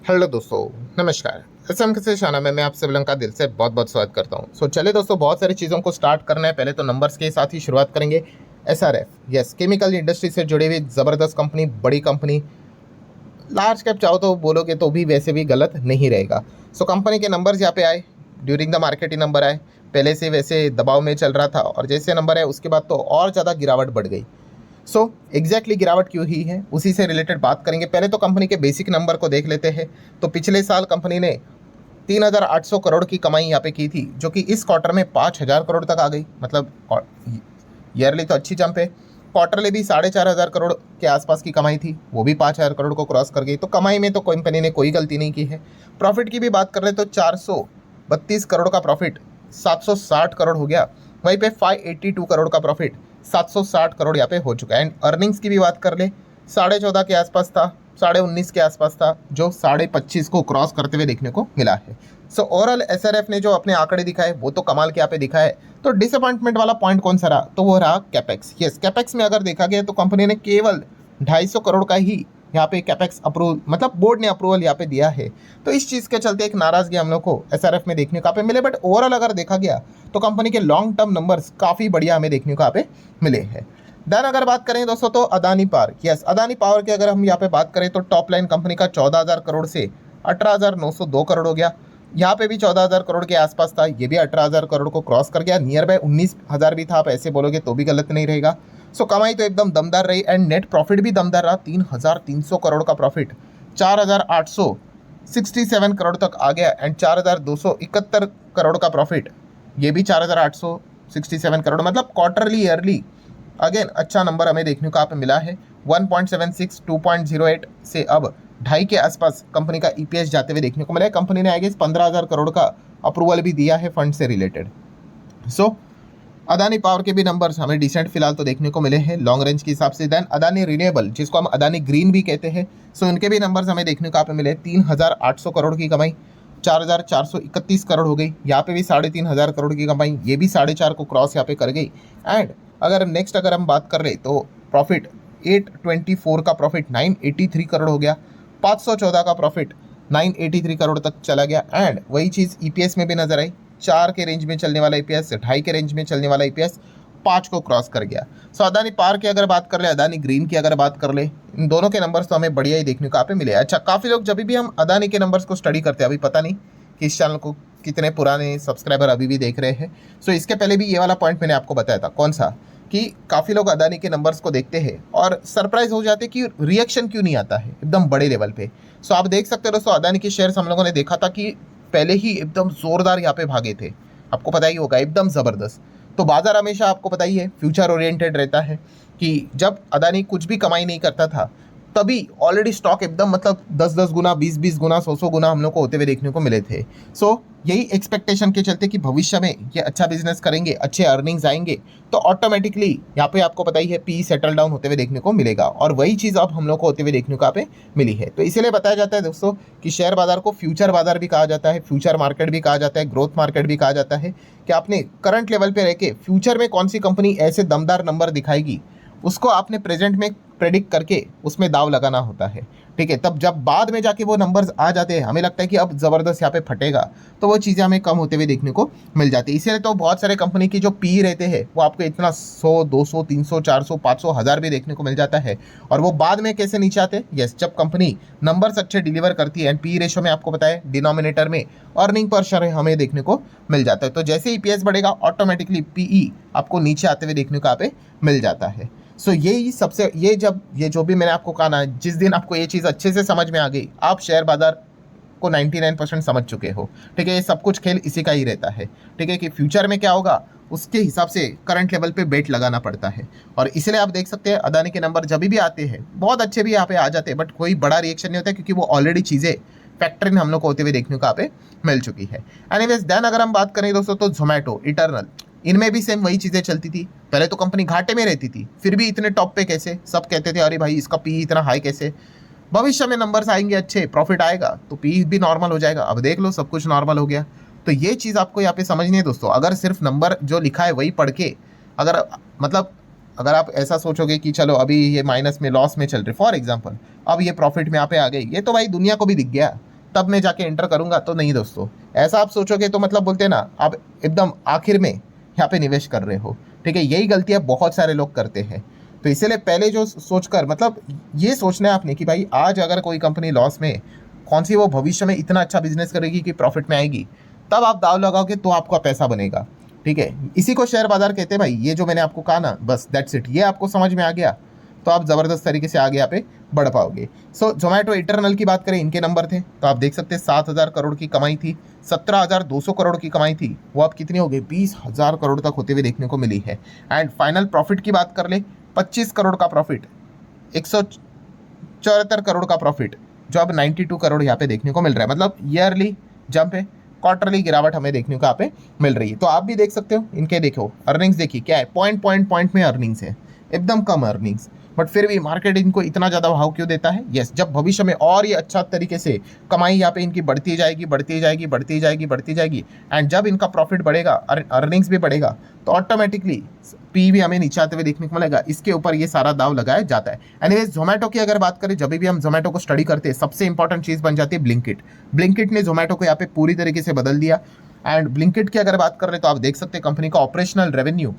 Hello दोस्तों, नमस्कार। SM से शाना में मैं आप सभी लोगों का दिल से बहुत बहुत स्वागत करता हूं। चलिए दोस्तों, बहुत सारी चीज़ों को स्टार्ट करना है। पहले तो नंबर्स के साथ ही शुरुआत करेंगे। एसआरएफ, यस, केमिकल इंडस्ट्री से जुड़ी हुई ज़बरदस्त कंपनी, बड़ी कंपनी, लार्ज कैप चाहो तो बोलोगे तो भी वैसे भी गलत नहीं रहेगा। कंपनी के नंबर्स यहाँ पे आए, during the market he number आए। पहले से वैसे दबाव में चल रहा था और जैसे नंबर है उसके बाद तो और ज़्यादा गिरावट बढ़ गई। एग्जैक्टली गिरावट क्यों ही है, उसी से रिलेटेड बात करेंगे। पहले तो कंपनी के बेसिक नंबर को देख लेते हैं। तो पिछले साल कंपनी ने 3,800 करोड़ की कमाई यहाँ पे की थी, जो कि इस क्वार्टर में 5,000 करोड़ तक आ गई। मतलब ईयरली तो अच्छी जंप है। क्वार्टरली भी 4,500 करोड़ के आसपास की कमाई थी, वो भी 5,000 करोड़ को क्रॉस कर गई। तो कमाई में तो कंपनी ने कोई गलती नहीं की है। प्रॉफिट की भी बात कर रहे तो 432 करोड़ का प्रॉफिट 760 करोड़ हो गया। वहीं पे 582 करोड़ का प्रॉफिट 760 करोड़ यहाँ पे हो चुका है। एंड अर्निंग्स की भी बात कर ले, 14.5 के आसपास था, 19.5 के आसपास था, जो 25.5 को क्रॉस करते हुए देखने को मिला है। ओवरऑल एसआरएफ ने जो अपने आंकड़े दिखाए वो तो कमाल के यहाँ पे दिखा है। तो डिसअपॉइंटमेंट वाला पॉइंट कौन सा रहा, तो वो रहा कैपेक्स। यस, कैपेक्स में अगर देखा गया तो कंपनी ने केवल 250 करोड़ का ही यहाँ पे कैपेक्स अप्रूवल, मतलब बोर्ड ने अप्रूवल यहाँ पे दिया है। तो इस चीज़ के चलते एक नाराजगी हम लोग को एसआरएफ में देखने को यहाँ पे मिले। बट ओवरऑल अगर देखा गया तो कंपनी के लॉन्ग टर्म नंबर्स काफ़ी बढ़िया हमें देखने को यहाँ पे मिले हैं। देन अगर बात करें दोस्तों तो Adani power, yes, Adani power की अगर हम यहाँ पे बात करें तो टॉप लाइन कंपनी का 14,000 करोड़ से 18,902 करोड़ हो गया। यहाँ पे भी 14,000 करोड़ के आसपास था, ये भी 18,000 करोड़ को क्रॉस कर गया। नियर बाय 19,000 भी था, आप ऐसे बोलोगे तो भी गलत नहीं रहेगा। कमाई तो एकदम दमदार रही एंड नेट प्रॉफिट भी दमदार रहा। 3,300 करोड़ का प्रॉफिट 4,867 करोड़ तक आ गया। एंड 4,271 करोड़ का प्रॉफिट, ये भी 4,867 करोड़, मतलब क्वार्टरली ईयरली अगेन अच्छा नंबर हमें देखने को यहाँ पे मिला है। 1.76, 2.08 से अब 2.5 के आसपास कंपनी का ईपीएस जाते हुए देखने को मिला है। कंपनी ने आई गेस 15,000 करोड़ का अप्रूवल भी दिया है फंड से रिलेटेड। अदानी पावर के भी नंबर्स हमें डिसेंट फिलहाल तो देखने को मिले हैं लॉन्ग रेंज के हिसाब से। देन अदानी रिन्यूएबल, जिसको हम अदानी ग्रीन भी कहते हैं, इनके भी नंबर्स हमें देखने को यहाँ पे मिले। 3,800 करोड़ की कमाई 4,431 करोड़ हो गई। यहाँ पे भी 3,500 करोड़ की कमाई, ये भी 4.5 को क्रॉस यहाँ पे कर गई। एंड अगर हम बात कर रहे तो प्रॉफिट 824 का प्रॉफिट 983 करोड़ हो गया। 514 का प्रॉफिट 983 करोड़ तक चला गया। एंड वही चीज़ ईपीएस में भी नजर आई। 4 के रेंज में चलने वाला ईपीएस, 2.5 के रेंज में चलने वाला ईपीएस 5 को क्रॉस कर गया। अदानी पावर की अगर बात कर ले, अदानी ग्रीन की अगर बात कर ले, इन दोनों के नंबर्स तो हमें बढ़िया ही देखने को यहाँ पे मिले। अच्छा, काफ़ी लोग जब भी हम अदानी के नंबर्स को स्टडी करते हैं, अभी पता नहीं कि इस चैनल को कितने पुराने सब्सक्राइबर अभी भी देख रहे हैं। इसके पहले भी ये वाला पॉइंट मैंने आपको बताया था, कौन सा, कि काफ़ी लोग अदानी के नंबर्स को देखते हैं और सरप्राइज हो जाते हैं कि रिएक्शन क्यों नहीं आता है एकदम बड़े लेवल पे। आप देख सकते हो दोस्तों, अदानी के शेयर्स हम लोगों ने देखा था कि पहले ही एकदम जोरदार यहाँ पे भागे थे, आपको पता ही होगा, एकदम ज़बरदस्त। तो बाजार हमेशा आपको पता ही है फ्यूचर ओरिएंटेड रहता है, कि जब अदानी कुछ भी कमाई नहीं करता था तभी ऑलरेडी स्टॉक एकदम मतलब 10-10 गुना, 20-20 गुना, 100-100 गुना हम लोग को होते हुए देखने को मिले थे। यही एक्सपेक्टेशन के चलते कि भविष्य में ये अच्छा बिजनेस करेंगे, अच्छे अर्निंग्स आएंगे, तो ऑटोमेटिकली यहाँ पे आपको पता ही है पी सेटल डाउन होते हुए देखने को मिलेगा। और वही चीज़ अब हम लोग को होते हुए देखने को यहाँ पे मिली है। तो इसीलिए बताया जाता है दोस्तों कि शेयर बाजार को फ्यूचर बाजार भी कहा जाता है, फ्यूचर मार्केट भी कहा जाता है, ग्रोथ मार्केट भी कहा जाता है, कि आपने करंट लेवल पे रह के फ्यूचर में कौन सी कंपनी ऐसे दमदार नंबर दिखाएगी, उसको आपने प्रेजेंट में प्रेडिक्ट करके उसमें दाव लगाना होता है। ठीक है, तब जब बाद में जाके वो नंबर्स आ जाते हैं, हमें लगता है कि अब ज़बरदस्त यहाँ पे फटेगा, तो वो चीज़ें हमें कम होते हुए देखने को मिल जाती है। इसीलिए तो बहुत सारे कंपनी की जो पी रहते हैं वो आपको इतना 100, 200, 300, 400, 500, 1000 भी देखने को मिल जाता है। और वो बाद में कैसे नीचे आते हैं, यस, जब कंपनी नंबर्स अच्छे डिलीवर करती है। एंड पी रेशो में आपको पता है डिनोमिनेटर में अर्निंग पर शेयर हमें देखने को मिल जाता है। तो जैसे ही ईपीएस बढ़ेगा ऑटोमेटिकली पीई आपको नीचे आते हुए देखने को यहाँ पे मिल जाता है। यही सबसे, ये जो भी मैंने आपको कहा ना, जिस दिन आपको ये चीज़ अच्छे से समझ में आ गई, आप शेयर बाजार को 99% समझ चुके हो। ठीक है, ये सब कुछ खेल इसी का ही रहता है। ठीक है, कि फ्यूचर में क्या होगा उसके हिसाब से करंट लेवल पे बेट लगाना पड़ता है। और इसलिए आप देख सकते हैं अदानी के नंबर जब भी आते हैं बहुत अच्छे भी यहाँ पे आ जाते हैं, बट कोई बड़ा रिएक्शन नहीं होता है, क्योंकि वो ऑलरेडी चीज़ें फैक्टर इन हम लोग को होते हुए देखने को यहाँ पे मिल चुकी है। एनीवेज, देन अगर हम बात करें दोस्तों तो जोमेटो, इटर्नल, इनमें भी सेम वही चीज़ें चलती थी। पहले तो कंपनी घाटे में रहती थी, फिर भी इतने टॉप पे कैसे, सब कहते थे अरे भाई इसका पी इतना हाई कैसे, भविष्य में नंबर्स आएंगे अच्छे, प्रॉफिट आएगा तो पी भी नॉर्मल हो जाएगा। अब देख लो सब कुछ नॉर्मल हो गया। तो ये चीज़ आपको यहाँ पे समझनी है दोस्तों। अगर सिर्फ नंबर जो लिखा है वही पढ़ के, अगर मतलब अगर आप ऐसा सोचोगे कि चलो अभी ये माइनस में, लॉस में चल रहे, फॉर एग्जाम्पल अब ये प्रॉफिट में यहाँ पे आ गई, ये तो भाई दुनिया को भी दिख गया तब मैं जाके एंटर करूंगा, तो नहीं दोस्तों। ऐसा आप सोचोगे तो मतलब बोलते हैं ना, आप एकदम आखिर में यहाँ पे निवेश कर रहे हो। ठीक है, यही गलतियां बहुत सारे लोग करते हैं। तो इसीलिए पहले जो सोचकर मतलब ये सोचना है आपने कि भाई आज अगर कोई कंपनी लॉस में, कौन सी वो भविष्य में इतना अच्छा बिजनेस करेगी कि प्रॉफिट में आएगी, तब आप दाव लगाओगे तो आपका पैसा बनेगा। ठीक है, इसी को शेयर बाजार कहते हैं भाई। ये जो मैंने आपको कहा ना, बस दैट्स इट, ये आपको समझ में आ गया तो आप ज़बरदस्त तरीके से आगे यहाँ पे बढ़ पाओगे। सो जोमेटो इंटरनल की बात करें, इनके नंबर थे तो आप देख सकते हैं 7,000 करोड़ की कमाई थी, 17,200 करोड़ की कमाई थी, वो अब कितनी हो गई, 20,000 करोड़ तक होते हुए देखने को मिली है। एंड फाइनल प्रॉफिट की बात कर ले, 25 करोड़ का प्रॉफिट, 174 करोड़ का प्रॉफिट, जो अब 92 करोड़ यहाँ पे देखने को मिल रहा है। मतलब ईयरली जंप है, क्वार्टरली गिरावट हमें देखने को यहाँ पे मिल रही है। तो आप भी देख सकते हो, इनके देखो अर्निंग्स देखिए क्या है, पॉइंट में अर्निंग्स है, एकदम कम अर्निंग्स, बट फिर भी मार्केट इनको इतना ज़्यादा भाव क्यों देता है। यस, जब भविष्य में और ये अच्छा तरीके से कमाई यहाँ पे इनकी बढ़ती जाएगी, बढ़ती जाएगी, बढ़ती जाएगी, बढ़ती जाएगी, एंड जब इनका प्रॉफिट बढ़ेगा, अर्निंग्स भी बढ़ेगा, तो ऑटोमेटिकली पी भी हमें नीचे आते हुए देखने को मिलेगा। इसके ऊपर ये सारा दाव लगाया जाता है। एनीवेज, जोमेटो की अगर बात करें, जब भी हम जोमेटो को स्टडी करते हैं, सबसे इंपॉर्टेंट चीज़ बन जाती है ब्लिंकिट। ब्लिंकिट ने जोमेटो को यहाँ पे पूरी तरीके से बदल दिया। एंड ब्लिंकिट की अगर बात करें तो आप देख सकते हैं कंपनी का ऑपरेशनल रेवेन्यू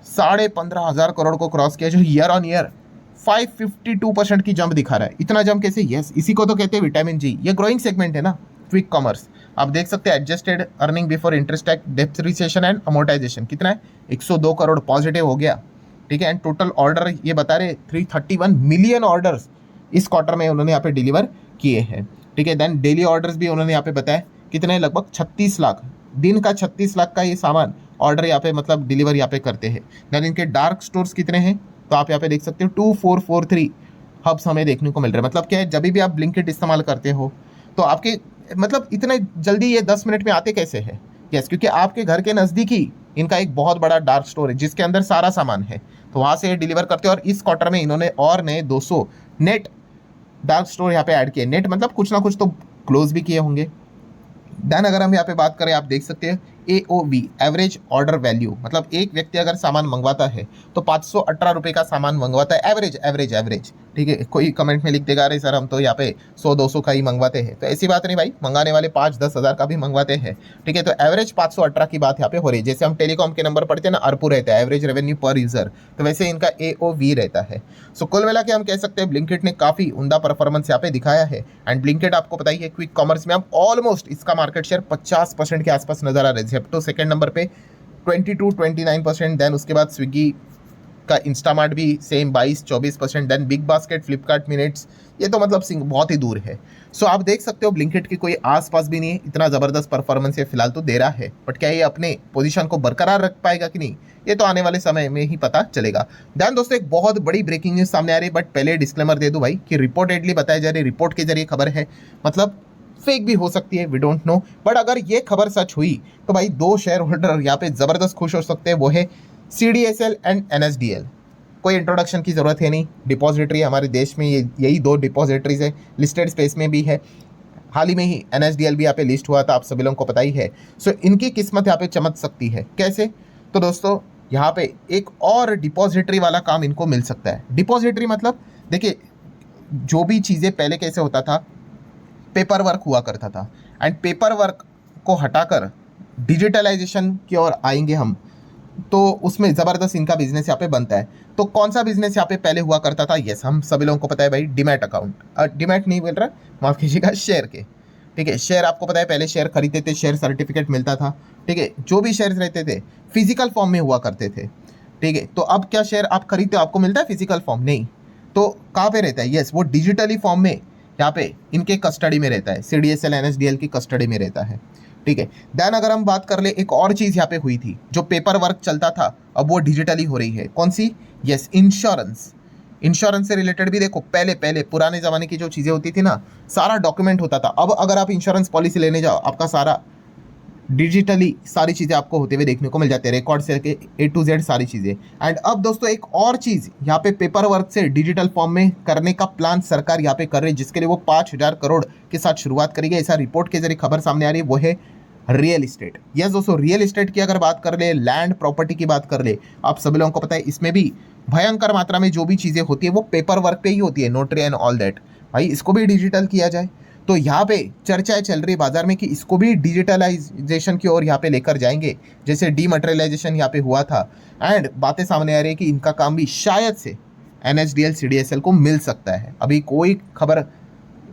15,500 करोड़ को क्रॉस किया, जो ईयर ऑन ईयर 552% की जंप दिखा रहा है। इतना जंप कैसे? यस, इसी को तो कहते हैं विटामिन जी। ये ग्रोइंग सेगमेंट है ना, क्विक कॉमर्स। आप देख सकते हैं adjusted earning before interest tax, depreciation and amortisation कितना है, 102 करोड़ पॉजिटिव हो गया। ठीक है, एंड टोटल ऑर्डर ये बता रहे 331 मिलियन ऑर्डर्स इस क्वार्टर में उन्होंने यहाँ पे डिलीवर किए हैं। ठीक है, देन डेली ऑर्डर्स भी उन्होंने यहाँ पे बताया कितने, लगभग 36 लाख, दिन का 36 लाख का ये सामान ऑर्डर यहाँ पे मतलब डिलीवर यहाँ पे करते हैं। देन इनके डार्क स्टोर्स कितने हैं, तो आप यहाँ पे देख सकते हो 2443 हब्स हमें देखने को मिल रहे हैं। मतलब क्या है, जब भी आप ब्लिंकिट इस्तेमाल करते हो तो आपके मतलब इतने जल्दी ये 10 मिनट में आते कैसे हैं? यस, क्योंकि आपके घर के नज़दीक ही इनका एक बहुत बड़ा डार्क स्टोर है जिसके अंदर सारा सामान है, तो वहाँ से ये डिलीवर करते हैं। और इस क्वार्टर में इन्होंने और नए 200 नेट डार्क स्टोर यहाँ पे ऐड किए। नेट मतलब कुछ ना कुछ तो क्लोज भी किए होंगे। देन अगर हम यहाँ पे बात करें, आप देख सकते हैं AOV, एवरेज ऑर्डर वैल्यू, मतलब एक व्यक्ति अगर सामान मंगवाता है तो 518 रुपये का सामान मंगवाता है, एवरेज एवरेज एवरेज। ठीक है, कोई कमेंट में लिख देगा अरे सर हम तो यहाँ पे 100-200 का ही मंगवाते हैं, तो ऐसी बात नहीं भाई, मंगाने वाले 5-10 हज़ार का भी मंगवाते हैं। ठीक है, तो एवरेज 518 की बात यहाँ पे हो रही है। जैसे हम टेलीकॉम के नंबर पढ़ते हैं ना, ARPU रहता है, एवरेज रेवेन्यू पर यूजर, तो वैसे इनका AOV रहता है। सो कुल मिला के हम कह सकते हैं ब्लिंकिट ने काफ़ी उमदा परफॉर्मेंस यहाँ पे दिखाया है। एंड ब्लिंकिट आपको पता ही है, क्विक कॉमर्स में अब ऑलमोस्ट इसका मार्केट शेयर 50% के आसपास नजर आ रहा है। जेप्टो सेकंड नंबर पे 22-29%, देन उसके बाद स्विगी का इंस्टामार्ट भी same 22-24%, then big basket, Flipkart, minutes, ये तो मतलब बहुत ही दूर है। सो आप देख सकते हो ब्लिंकिट की कोई आसपास भी नहीं है, इतना ज़बरदस्त परफॉर्मेंस ये फिलहाल तो दे रहा है। बट क्या ये अपने पोजीशन को बरकरार रख पाएगा कि नहीं, ये तो आने वाले समय में ही पता चलेगा। ध्यान दोस्तों, एक बहुत बड़ी ब्रेकिंग न्यूज़ सामने आ रही है, बट पहले डिस्क्लेमर दे दूं भाई कि रिपोर्टेडली बताया जा रही है, रिपोर्ट के जरिए खबर है, मतलब फेक भी हो सकती है, वी डोंट नो। बट अगर ये खबर सच हुई तो भाई 2 शेयर होल्डर यहाँ पे ज़बरदस्त खुश हो सकते हैं, वो है CDSL एंड NSDL। कोई इंट्रोडक्शन की ज़रूरत है नहीं, डिपॉजिटरी हमारे देश में यही 2 डिपॉजिटरीज है, लिस्टेड स्पेस में भी है। हाल ही में ही NSDL भी यहाँ पे लिस्ट हुआ था, आप सभी लोगों को पता ही है। सो इनकी किस्मत यहाँ पे चमक सकती है। कैसे? तो दोस्तों यहाँ पे एक और डिपॉजिटरी वाला काम इनको मिल सकता है। डिपॉजिटरी मतलब देखिए, जो भी चीज़ें पहले कैसे होता था, पेपर वर्क हुआ करता था, एंड पेपर वर्क को हटाकर डिजिटलाइजेशन की ओर आएंगे हम, तो उसमें ज़बरदस्त इनका बिजनेस यहाँ पे बनता है। तो कौन सा बिजनेस यहाँ पे पहले हुआ करता था? यस, हम सभी लोगों को पता है भाई, डीमैट अकाउंट, डीमैट नहीं बोल रहा, माफ़ कीजिएगा, शेयर के। ठीक है, शेयर आपको पता है, पहले शेयर खरीदते थे, शेयर सर्टिफिकेट मिलता था। ठीक है, जो भी शेयर्स रहते थे फिजिकल फॉर्म में हुआ करते थे। ठीक है, तो अब क्या शेयर आप खरीदते हो, आपको मिलता है फिजिकल फॉर्म? नहीं, तो कहाँ पे रहता है? यस, वो डिजिटली फॉर्म में यहाँ पे इनके कस्टडी में रहता है, CDSL NSDL की कस्टडी में रहता है। ठीक है, देन अगर हम बात कर ले, एक और चीज़ यहाँ पे हुई थी, जो पेपर वर्क चलता था अब वो डिजिटली हो रही है। कौन सी? Yes, insurance. इंश्योरेंस से रिलेटेड भी देखो, पहले पहले पुराने ज़माने की जो चीज़ें होती थी ना, सारा डॉक्यूमेंट होता था। अब अगर आप इंश्योरेंस पॉलिसी लेने जाओ, आपका सारा डिजिटली सारी चीज़ें आपको होते हुए देखने को मिल जाते हैं, रिकॉर्ड से लेके A to Z सारी चीज़ें। एंड अब दोस्तों एक और चीज़ यहाँ पे पेपर वर्क से डिजिटल फॉर्म में करने का प्लान सरकार यहाँ पे कर रही है, जिसके लिए वो 5,000 करोड़ के साथ शुरुआत करेगी। ऐसा रिपोर्ट के जरिए खबर सामने आ रही है, वो है रियल इस्टेट। यस दोस्तों, रियल इस्टेट की अगर बात कर ले, लैंड प्रॉपर्टी की बात कर ले, आप सभी लोगों को पता है इसमें भी भयंकर मात्रा में जो भी चीज़ें होती है वो पेपर वर्क पे ही होती है, नोटरी एंड ऑल दैट। भाई इसको भी डिजिटल किया जाए तो यहाँ पे चर्चाएं चल रही बाजार में कि इसको भी डिजिटलाइजेशन की ओर यहाँ पे लेकर जाएंगे, जैसे डीमटेरियलाइजेशन यहाँ पे हुआ था। एंड बातें सामने आ रही है कि इनका काम भी शायद से NSDL CDSL को मिल सकता है। अभी कोई खबर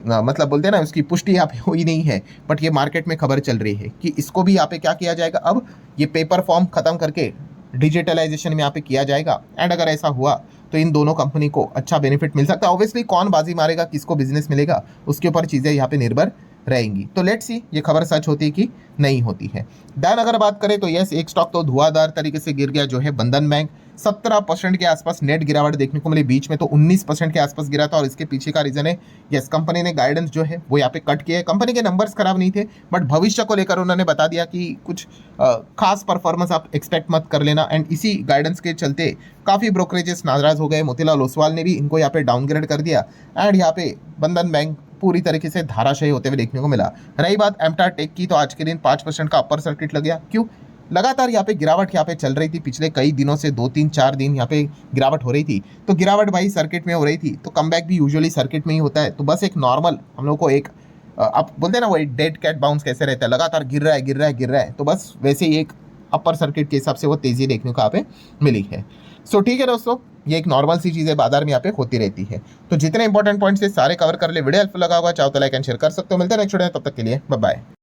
मतलब बोलते हैं ना, उसकी पुष्टि यहाँ पे हुई नहीं है, बट ये मार्केट में खबर चल रही है कि इसको भी यहाँ पे क्या किया जाएगा, अब ये पेपर फॉर्म खत्म करके डिजिटलाइजेशन में यहाँ पे किया जाएगा। एंड अगर ऐसा हुआ तो इन दोनों कंपनी को अच्छा बेनिफिट मिल सकता है। ऑब्वियसली कौन बाजी मारेगा, किसको बिजनेस मिलेगा, उसके ऊपर चीज़ें यहाँ पे निर्भर रहेंगी। तो लेट्स सी ये खबर सच होती है कि नहीं होती है। देन अगर बात करें तो यस, एक स्टॉक तो धुआंधार तरीके से गिर गया, जो है बंधन बैंक। 17% के आसपास नेट गिरावट देखने को मिली, बीच में तो 19% के आसपास गिरा था। और इसके पीछे का रीजन है यस, कंपनी ने गाइडेंस जो है वो यहाँ पे कट किया है। कंपनी के नंबर्स खराब नहीं थे, बट भविष्य को लेकर उन्होंने बता दिया कि कुछ खास परफॉर्मेंस आप एक्सपेक्ट मत कर लेना। एंड इसी गाइडेंस के चलते काफ़ी ब्रोकरेजेस नाराज हो गए। मोतीलाल ओसवाल ने भी इनको यहाँ पे डाउनग्रेड कर दिया। एंड यहाँ पे बंधन बैंक पूरी तरीके से धाराशायी होते हुए देखने को मिला। रही बात एमटा टेक की, तो आज के दिन 5% का अपर सर्किट लग गया। क्यों? लगातार यहाँ पे गिरावट यहाँ पे चल रही थी, पिछले कई दिनों से 2-3-4 दिन यहाँ पे गिरावट हो रही थी। तो गिरावट भाई सर्किट में हो रही थी, तो कमबैक भी यूजुअली सर्किट में ही होता है। तो बस एक नॉर्मल हम लोग को एक आप बोलते हैं ना, वो डेड कैट बाउंस कैसे रहता है, लगातार गिर रहा है गिर रहा है गिर रहा है, तो बस वैसे ही एक अपर सर्किट के हिसाब से वो तेजी देखने को यहाँ पे मिली है। सो ठीक है दोस्तों, ये एक नॉर्मल सी चीज़ है, बाजार में यहाँ पे होती रहती है। तो जितने इंपॉर्टेंट पॉइंट्स है सारे कवर कर ले। वीडियो हेल्पफुल लगा होगा, चाहो तो लाइक एंड शेयर कर सकते हो। मिलते हैं नेक्स्ट वीडियो में, तब तक के लिए बाय बाय।